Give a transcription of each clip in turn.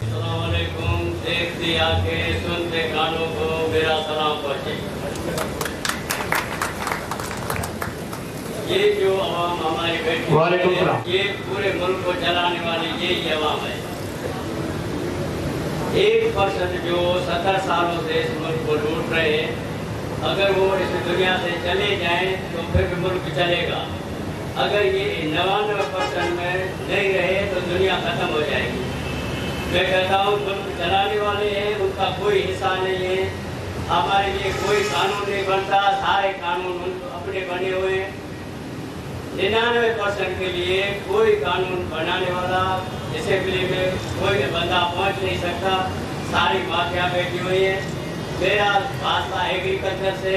अस्सलामुअलैकुम। देखते आके सुनते कानों को मेरा सलाम पहुँचे। ये जो अवाम हमारी बैठी है, ये पूरे मुल्क को चलाने वाली यही अवाम है। 1% जो 70 सालों से इस मुल्क को लूट रहे हैं, अगर वो इस दुनिया से चले जाएं तो फिर भी मुल्क चलेगा। अगर ये 99% में नहीं रहे तो दुनिया ख़त्म हो जाएगी। मैं कहता हूँ मुल्क चलाने वाले हैं, उनका कोई हिस्सा नहीं है। हमारे लिए कोई कानून नहीं बनता, सारे कानून अपने बने हुए हैं। 99% के लिए कोई कानून बनाने वाला असेंबली में कोई बंदा पहुंच नहीं सकता, सारी माफिया बैठी हुई है। मेरा फासला एग्रीकल्चर से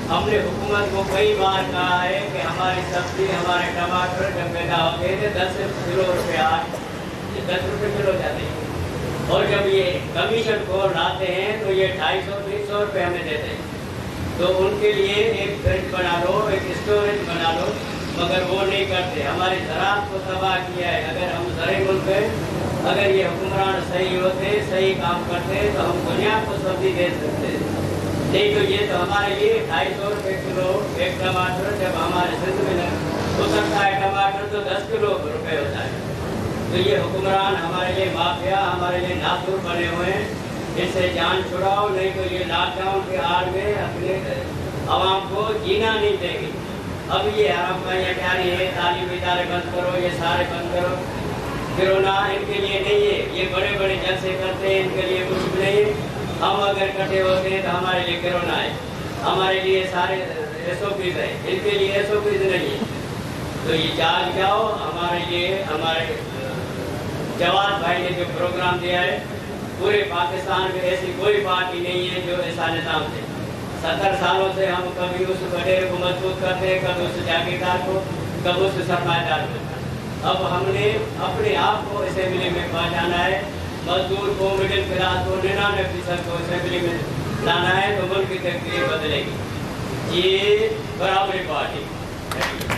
हमने हुकूमत को कई बार कहा है कि हमारी सब्जी, हमारे टमाटर जब पैदा होते थे 10 किलो रुपये, आज 10 रुपये किलो जाते हैं। और जब ये कमीशन को लाते हैं तो ये 250-300 रुपये हमें देते हैं। तो उनके लिए एक फ्रिज बना लो, एक स्टोरेज बना लो, मगर वो नहीं करते। हमारे ज़राअत को तबाह किया है। अगर हम ज़रूरी मुल्क हैं, अगर ये हुक्मरान सही होते, सही काम करते तो हम दुनिया को सब्जी दे सकते। नहीं तो ये तो हमारे लिए 250 रुपये किलो एक टमाटर, जब हमारे सिंध में हो सकता है टमाटर तो 10 किलो रुपये होता है। तो ये हुक्मरान हमारे लिए माफिया, हमारे लिए नासुर बने हुए हैं। इससे जान छुड़ाओ, नहीं तो ये लॉकडाउन के आड़ में अपने आवाम को जीना नहीं देगी। अब ये हराम भाइयाँ जारी है, तालीमी इदारे बंद करो, ये सारे बंद करो। कोरोना इनके लिए नहीं है, ये बड़े बड़े जलसे करते हैं, इनके लिए कुछ भी नहीं है। हम अगर इकट्ठे होते हैं तो हमारे लिए कोरोना है, हमारे लिए सारे SOPs है, इनके लिए SOPs नहीं है। तो ये जाग जाओ। हमारे लिए हमारे जवाद भाई ने जो प्रोग्राम दिया है, पूरे पाकिस्तान में ऐसी कोई पार्टी नहीं है जो ऐसा निज़ाम दे। 70 सालों से हम कभी उस वडेरे को मजबूत करते हैं, कभी उस जागीरदार को, कभी उस सरमाएदार को। अब हमने अपने आप को असेंबली में पहुँचाना है, मजदूर को, मिडिल क्लास को, 99% को असेंबली में लाना है, तो मुल्क की तकदीर बदलेगी। ये बराबरी पार्टी।